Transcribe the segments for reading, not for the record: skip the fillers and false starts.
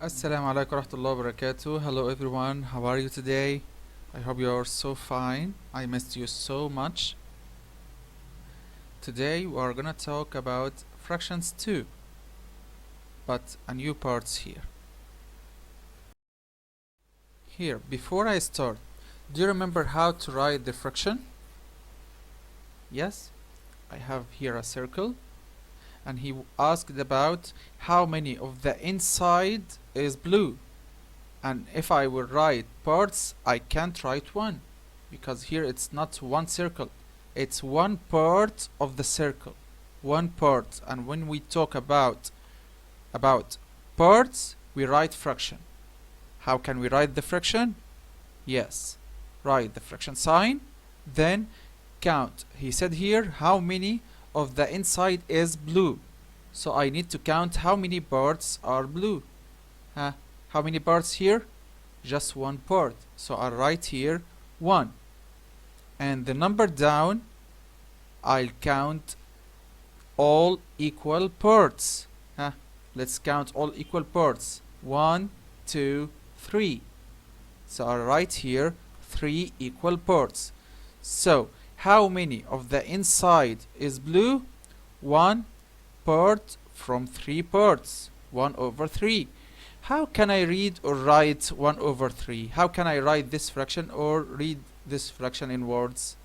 Assalamu alaikum warahmatullahi wabarakatuh. Hello everyone, how are you today? I hope you are so fine. I missed you so much. Today we are gonna talk about fractions too, but a new parts here. Here, before I start, do you remember how to write the fraction? Yes? I have here a circle and he asked about how many of the inside is blue. And if I will write parts, I can't write one because here it's not one circle, it's one part of the circle, one part. And when we talk about parts, we write fraction. How can we write the fraction? Yes, write the fraction sign, then count. He said here how many of the inside is blue, so I need to count how many parts are blue. How many parts here? Just one part, so I'll write here 1, and the number down I'll count all equal parts. Let's count all equal parts. 1, 2, 3. So I'll write here 3 equal parts. So how many of the inside is blue? 1 part from 3 parts, 1 over 3. How can I read or write 1 over 3? How can I write this fraction or read this fraction in words?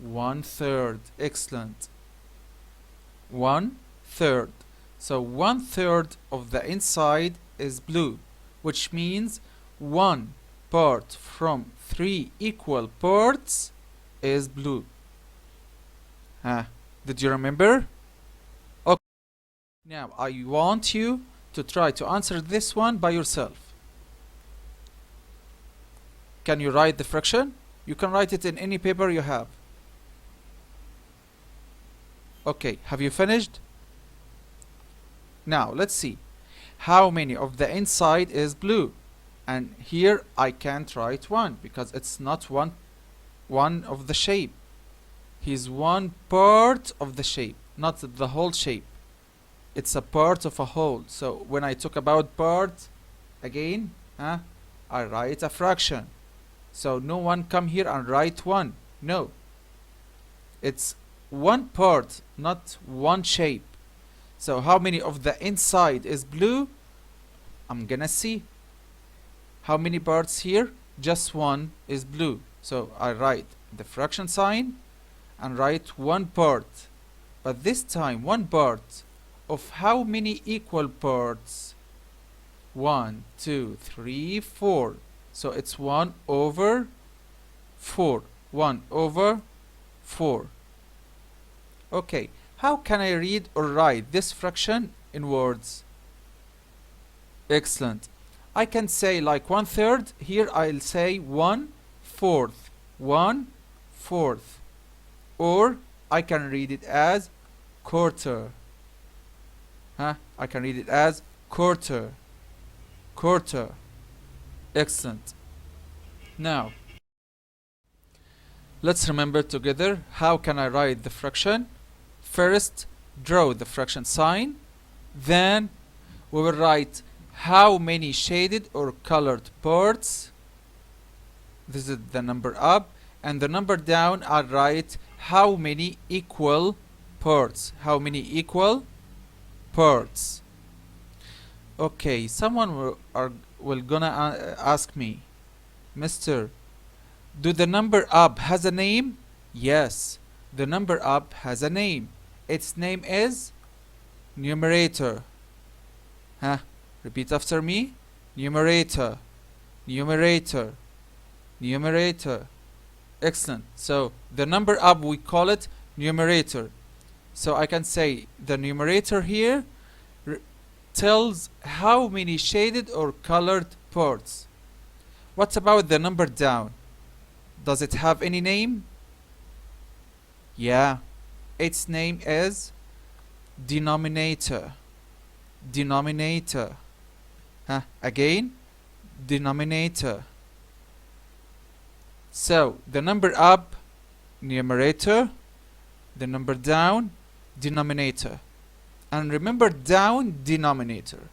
1/3. Excellent. 1/3. So 1/3 of the inside is blue, which means 1 part from 3 equal parts is blue. Did you remember? Okay. Now I want you to try to answer this one by yourself. Can you write the fraction? You can write it in any paper you have. Okay, have you finished? Now let's see. How many of the inside is blue? And here I can't write 1 because it's not one of the shape. He's one part of the shape, not the whole shape. It's a part of a whole. So when I talk about part, again, I write a fraction. So no one come here and write 1. No. It's one part, not one shape. So how many of the inside is blue? I'm gonna see. How many parts here? Just 1 is blue. So I write the fraction sign and write 1 part. But this time 1 part of how many equal parts? 1, 2, 3, 4. So it's 1 over 4. 1 over 4. Okay, how can I read or write this fraction in words? Excellent. I can say like 1/3. Here I'll say 1/4. 1/4. Or I can read it as quarter. I can read it as quarter. Quarter. Excellent. Now, let's remember together how can I write the fraction. First, draw the fraction sign. Then we will write how many shaded or colored parts. This is the number up. And the number down, I'll write how many equal parts. How many equal parts. Okay, someone will gonna ask me, Mister, do the number up has a name? Yes, the number up has a name. Its name is numerator. Repeat after me. Numerator. Numerator. Numerator. Excellent. So the number up, we call it numerator. So I can say the numerator here tells how many shaded or colored parts. What about the number down? Does it have any name? Yeah, its name is denominator. Denominator. Again, denominator. So the number up, numerator, the number down, denominator. And remember, down, denominator.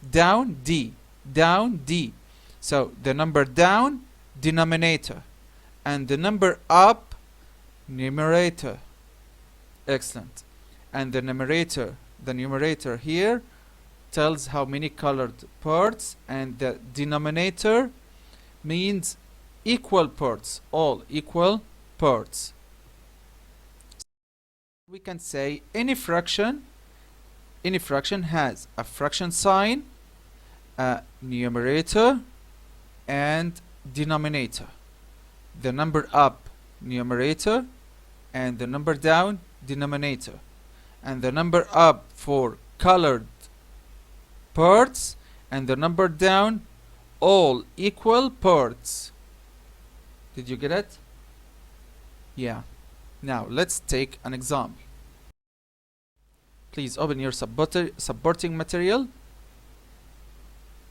Down, D. down, D. So the number down, denominator, and the number up, numerator. Excellent. And the numerator here tells how many colored parts, and the denominator means equal parts, all equal parts. We can say any fraction has a fraction sign, a numerator, and denominator. The number up, numerator, and the number down, denominator. And the number up for colored parts, and the number down, all equal parts. Did you get it? Yeah. Now let's take an example. Please open your supporting material.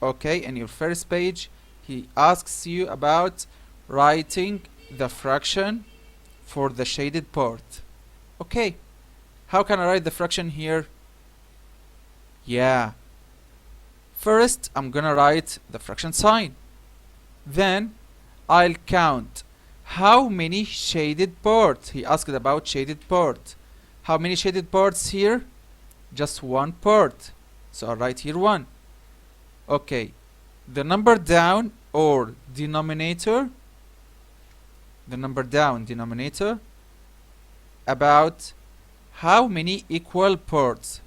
Okay, in your first page, he asks you about writing the fraction for the shaded part. Okay, how can I write the fraction here? Yeah. First, I'm gonna write the fraction sign. Then, I'll count how many shaded parts. He asked about shaded part. How many shaded parts here? Just one part. So I'll write here 1. Okay. The number down or denominator. The number down denominator. About how many equal parts?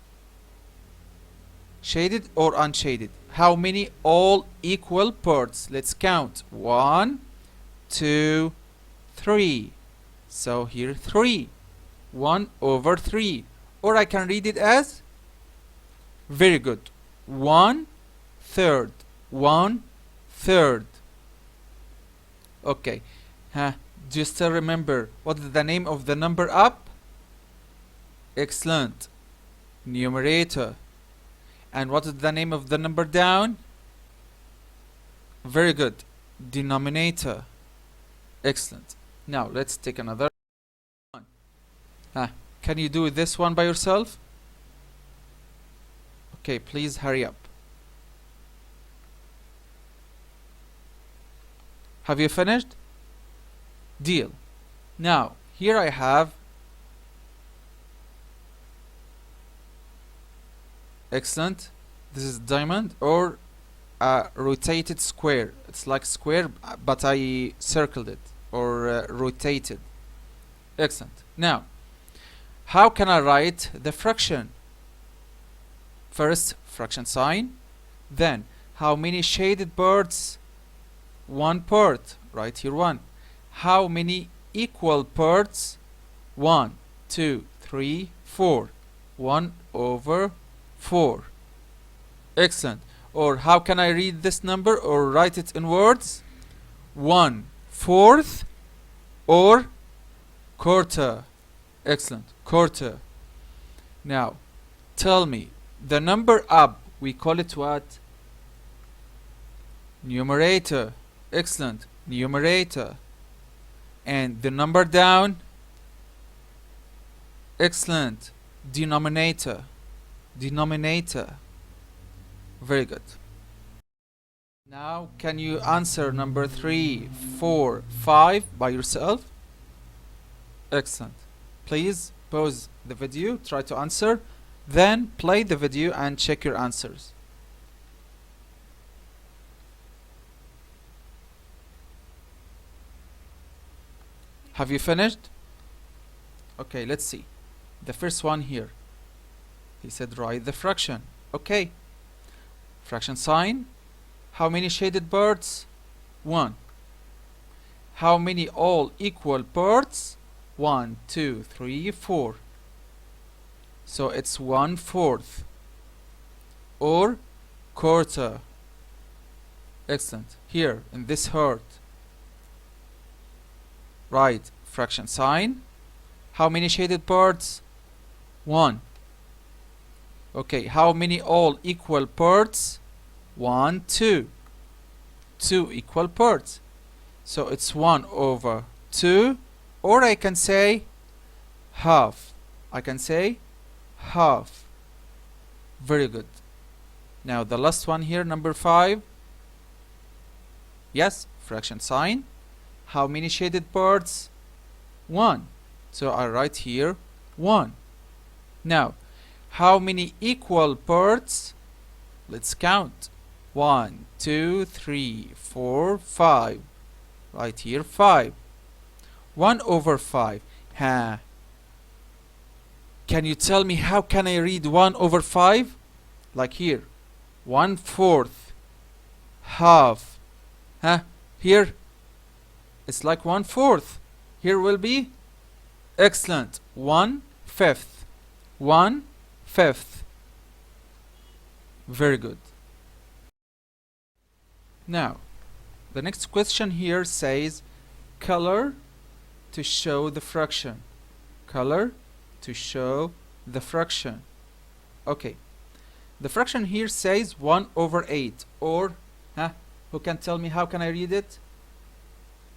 Shaded or unshaded? How many all equal parts? Let's count. 1, 2, 3. So here 3. 1 over 3. Or I can read it as, very good, 1/3. 1/3. Okay. Do you still remember what is the name of the number up? Excellent. Numerator. And what is the name of the number down? Very good. Denominator. Excellent. Now let's take another one. Can you do this one by yourself? Okay, please hurry up. Have you finished? Deal. Now, here I have, excellent, this is diamond or a rotated square. It's like square, but I circled it or rotated. Excellent. Now, how can I write the fraction? First, fraction sign. Then, how many shaded parts? 1 part. Right here 1. How many equal parts? 1, 2, 3, 4. 1 over 4. Excellent. Or how can I read this number or write it in words? 1/4 or quarter. Excellent. Quarter. Now, tell me, the number up, we call it what? Numerator. Excellent. Numerator. And the number down? Excellent. Denominator. Denominator. Very good. Now, can you answer number 3, 4, 5 by yourself? Excellent. Please pause the video, try to answer, then play the video and check your answers. Have you finished? Okay, let's see. The first one here. He said write the fraction. Okay. Fraction sign. How many shaded parts? 1. How many all equal parts? 1, 2, 3, 4. So it's 1/4 or quarter. Excellent. Here in this heart, write fraction sign. How many shaded parts? 1. Okay, how many all equal parts? 1, 2. 2 equal parts. So it's 1 over 2, or I can say half. I can say half. Very good. Now the last one here, number 5. Yes, fraction sign. How many shaded parts? 1. So I write here 1. Now, how many equal parts? Let's count. 1, 2, 3, 4, 5. Right here 5. 1 over 5. Huh. Can you tell me how can I read 1 over 5? Like here. 1/4. Half. Huh? Here it's like 1/4. Here will be excellent. 1/5. 1/5. Very good. Now, the next question here says color to show the fraction. Color to show the fraction. Okay. The fraction here says 1 over 8 or who can tell me how can I read it?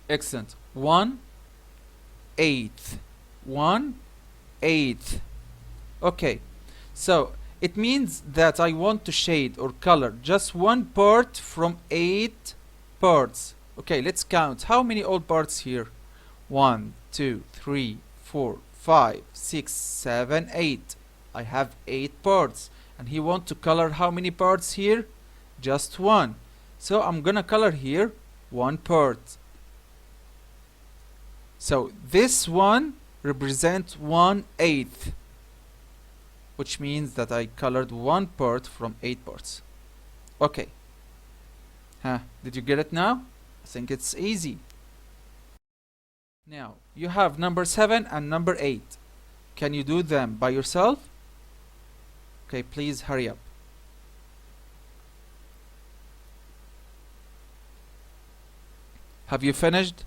Excellent. 1/8. 1/8. Okay. So it means that I want to shade or color just one part from 8 parts. Okay, let's count. How many all parts here? 1, 2, 3, 4, 5, 6, 7, 8. I have 8 parts. And he want to color how many parts here? Just 1. So I'm gonna color here 1 part. So this one represents 1/8, which means that I colored 1 part from 8 parts. Okay. Did you get it now? I think it's easy. Now, you have number 7 and number 8. Can you do them by yourself? Okay, please hurry up. Have you finished?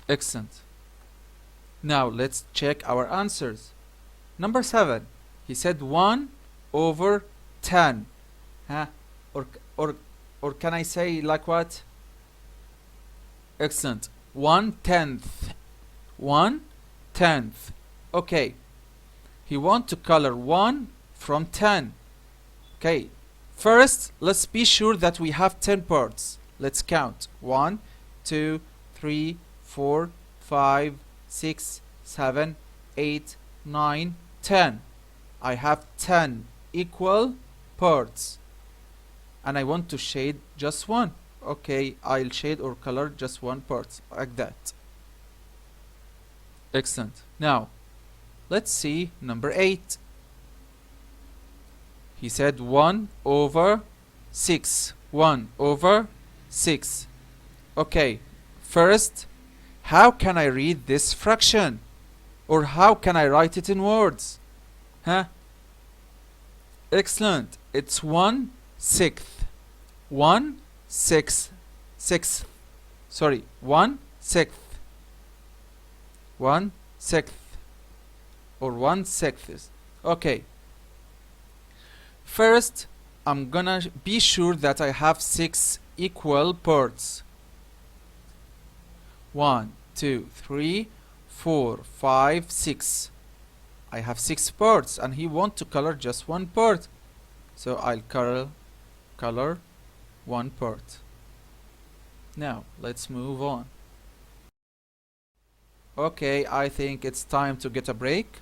Excellent. Now let's check our answers. Number 7, he said 1 over 10. Or can I say like what? Excellent. 1/10. 1/10. Okay. He want to color 1 from 10. Okay. First, let's be sure that we have 10 parts. Let's count. 1, 2, 3, 4, 5, 6, 7, 8, 9, 10. I have 10 equal parts. And I want to shade just one. Okay, I'll shade or color just one part, like that. Excellent. Now, let's see number 8. He said 1 over 6. 1 over 6. Okay, first, how can I read this fraction? Or how can I write it in words? Excellent. It's 1/6. 1/6. 6th. Sorry, 1/6. 1/6. Or 1/6. Okay. First, I'm gonna be sure that I have 6 equal parts. 1, 2, 3, 4, 5, 6. I have 6 parts and he want to color just one part. So I'll color one part. Now, let's move on. Okay, I think it's time to get a break.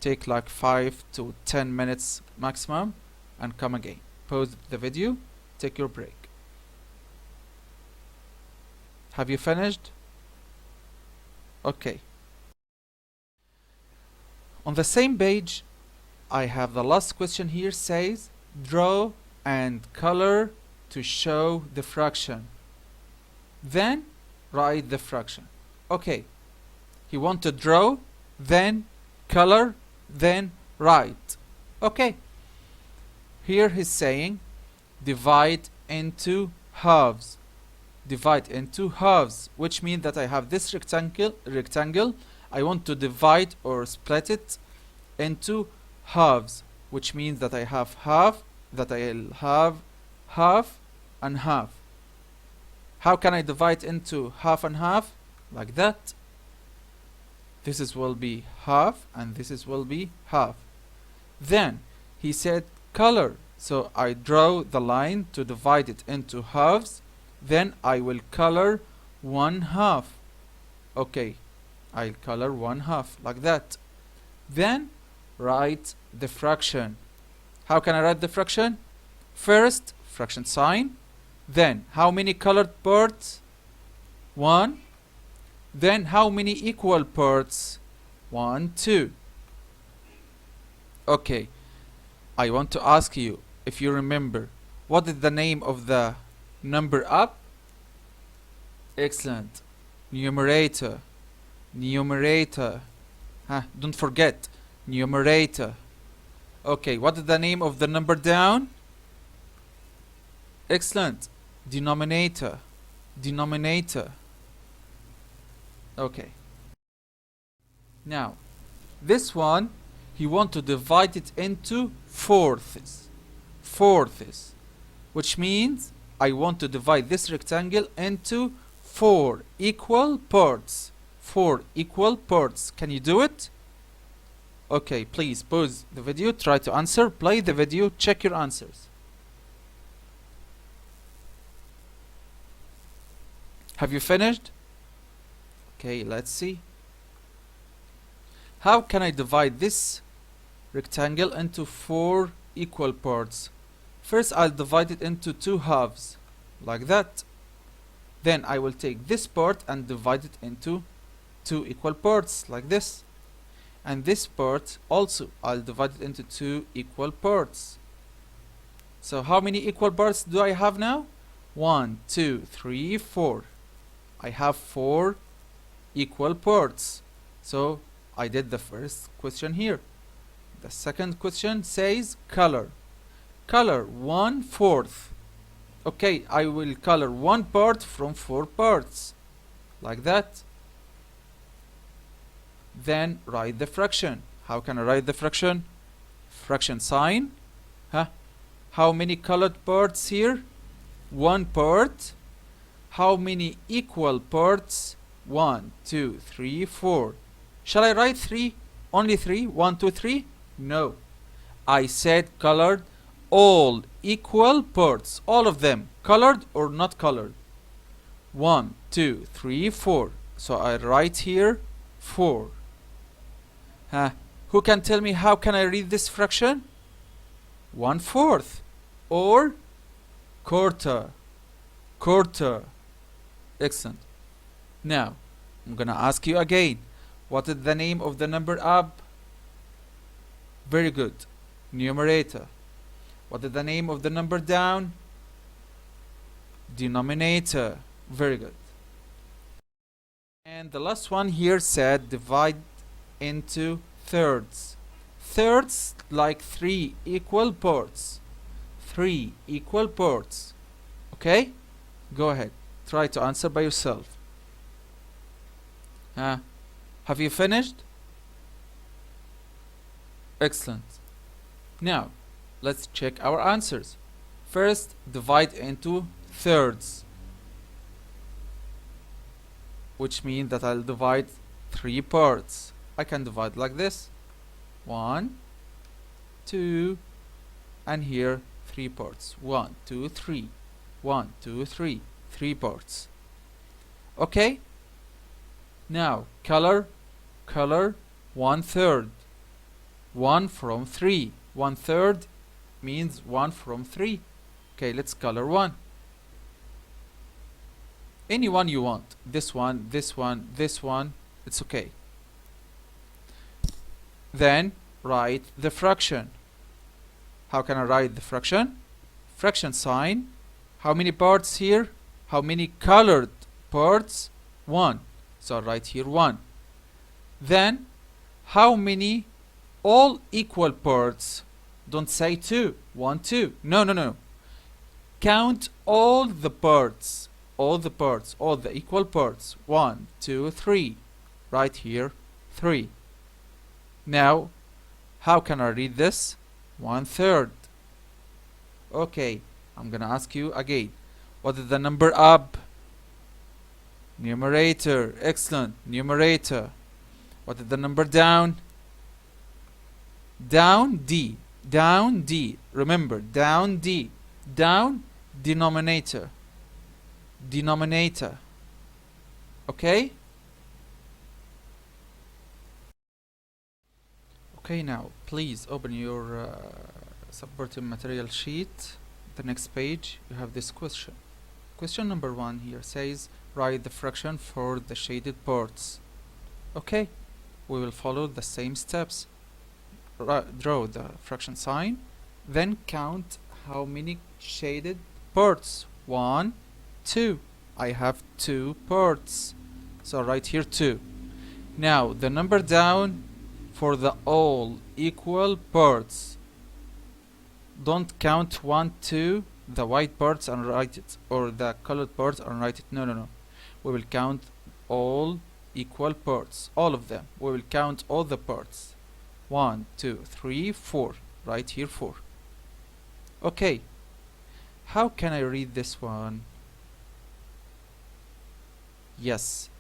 Take like 5 to 10 minutes maximum and come again. Pause the video, take your break. Have you finished? Okay. On the same page, I have the last question here says, draw and color to show the fraction. Then write the fraction. Okay. He want to draw, then color, then write. Okay. Here he's saying divide into halves. Divide into halves, which means that I have this rectangle. I want to divide or split it into halves, which means that I have half, that I'll have half and half. How can I divide into half and half? Like that. This is will be half and this is will be half. Then he said color, so I draw the line to divide it into halves, Then I will color 1/2. Okay, I'll color 1/2 like that. Then write the fraction. How can I write the fraction? First, fraction sign. Then, how many colored parts? 1. Then, how many equal parts? 1, 2. Okay, I want to ask you, if you remember, what is the name of the number up? Excellent. Numerator. Numerator. Don't forget, numerator. Okay, what is the name of the number down? Excellent. Denominator. Denominator. Okay. Now, this one, he want to divide it into fourths. Fourths. Which means I want to divide this rectangle into 4 equal parts. 4 equal parts. Can you do it? Okay, please pause the video, try to answer, play the video, check your answers. Have you finished? Okay, let's see. How can I divide this rectangle into 4 equal parts? First, I'll divide it into 2 halves, like that. Then I will take this part and divide it into 2 equal parts, like this. And this part also, I'll divide it into 2 equal parts. So how many equal parts do I have now? 1, 2, 3, 4. I have 4 equal parts. So I did the first question here. The second question says color. Color 1/4. Okay, I will color 1 part from 4 parts, like that. Then write the fraction. How can I write the fraction? Fraction sign. How many colored parts here? 1 part. How many equal parts? 1, 2, 3, 4. Shall I write 3? Only 3? 1, 2, 3? No. I said colored all equal parts. All of them. Colored or not colored? 1, 2, 3, 4. So I write here 4. Who can tell me how can I read this fraction? 1/4 or quarter. Quarter. Excellent. Now, I'm gonna ask you again. What is the name of the number up? Very good. Numerator. What is the name of the number down? Denominator. Very good. And the last one here said divide into thirds. Thirds like 3 equal parts. 3 equal parts. Okay? Go ahead. Try to answer by yourself. Have you finished? Excellent. Now, let's check our answers. First, divide into thirds, which means that I'll divide 3 parts. I can divide like this. 1, 2, and here 3 parts. 1, 2, 3. 1, 2, 3. 3 parts. Okay? Now, color 1/3. 1 from 3. 1/3 means 1 from 3. Okay, let's color 1. Any one you want. This one, this one, this one. It's okay. Then write the fraction. How can I write the fraction? Fraction sign. How many parts here? How many colored parts? 1. So I'll write here 1. Then, how many all equal parts? Don't say 2. 1, 2. No. Count all the parts. All the parts. All the equal parts. 1, 2, 3. Right here, 3. Now, how can I read this? 1/3. Okay, I'm gonna ask you again. What is the number up? Numerator. Excellent. Numerator. What is the number down? Down D. Down D. Remember, down D. Down denominator. denominator. Okay? Okay, now please open your supporting material sheet. The next page, you have this question. Question number 1 here says, write the fraction for the shaded parts. Okay, we will follow the same steps. Draw the fraction sign, then count how many shaded parts. 1, 2. I have 2 parts, so write here 2. Now the number down for the all equal parts. Don't count 1, 2, the white parts and write it, or the colored parts and write it. No. We will count all equal parts, all of them. We will count all the parts. 1, 2, 3, 4. Right here 4. Okay. How can I read this one? Yes.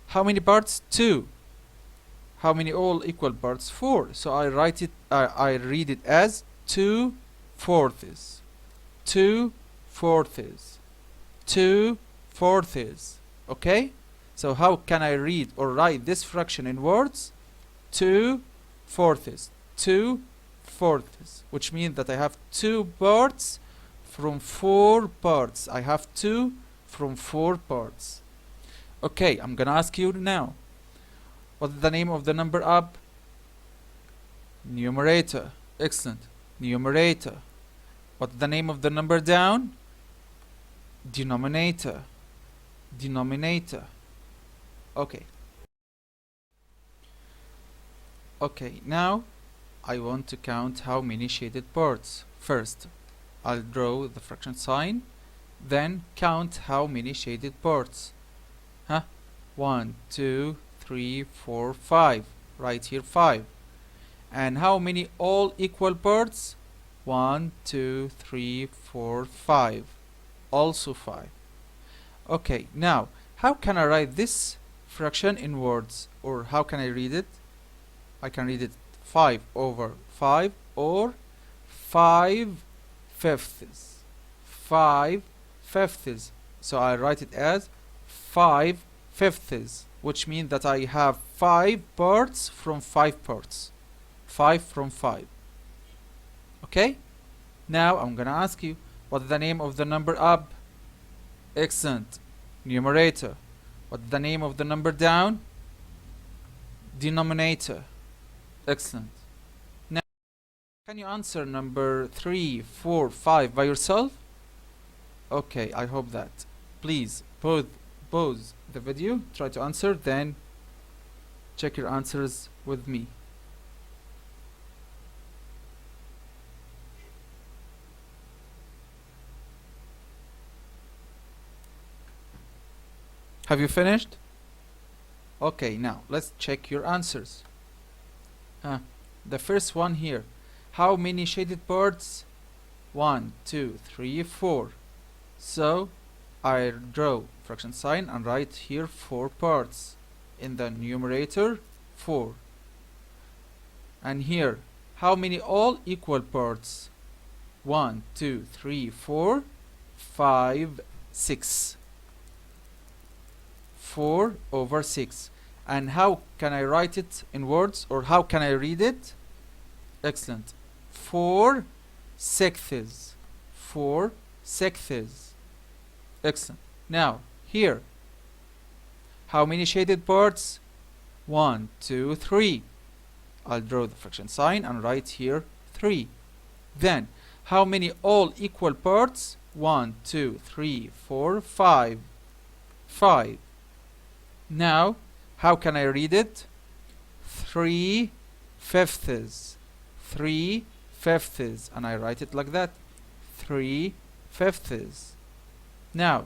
How many parts? 2. How many all equal parts? 4. So I write it. I read it as 2 fourths. 2 fourths. 2 fourths. Okay. So how can I read or write this fraction in words? 2 fourths. 2 fourths, which means that I have 2 parts from 4 parts. I have 2 from 4 parts. Okay, I'm gonna ask you now. What's the name of the number up? Numerator. Excellent. Numerator. What's the name of the number down? Denominator. Denominator. Okay. Okay, now I want to count how many shaded parts. First, I'll draw the fraction sign, then count how many shaded parts. 1, 2, 3, 4, 5. Right here 5. And how many all equal parts? 1, 2, 3, 4, 5. Also 5. Okay, now how can I write this fraction in words, or how can I read it? I can read it 5 over 5 or 5 fifths. 5 fifths. So I write it as 5 fifths, which means that I have 5 parts from 5 parts. 5 from 5. Okay? Now I'm gonna ask you, what's the name of the number up? Excellent. Numerator. What's the name of the number down? Denominator. Excellent. Now, can you answer number 3, 4, 5 by yourself? Okay, I hope that. Please pause the video, try to answer, then check your answers with me. Have you finished? Okay, now let's check your answers. The first one here. How many shaded parts? 1, 2, 3, 4. So I draw fraction sign and write here 4 parts. In the numerator, 4. And here, how many all equal parts? 1, 2, 3, 4, 5, 6. 4 over 6. And how can I write it in words, or how can I read it? Excellent. 4 sixths. 4 sixths. Excellent. Now here, how many shaded parts? 1, 2, 3. I'll draw the fraction sign and write here 3. Then how many all equal parts? 1, 2, 3, 4, 5. 5. Now how can I read it? 3 fifths. 3 fifths. And I write it like that. 3 fifths. Now,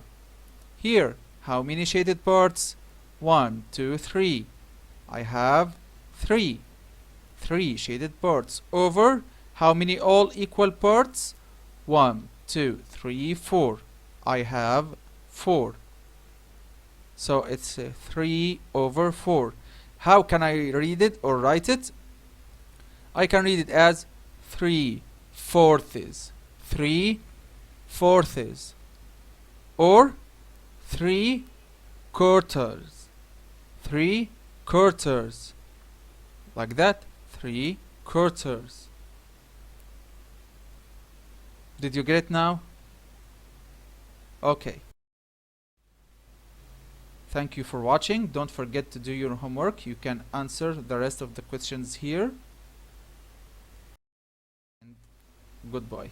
here, how many shaded parts? 1, 2, 3. I have 3. 3 shaded parts. Over how many all equal parts? 1, 2, 3, 4. I have 4. So it's 3 over 4. How can I read it or write it? I can read it as 3 fourths. 3 fourths. Or 3 quarters. 3 quarters. Like that. 3 quarters. Did you get it now? Okay. Thank you for watching. Don't forget to do your homework. You can answer the rest of the questions here. And goodbye.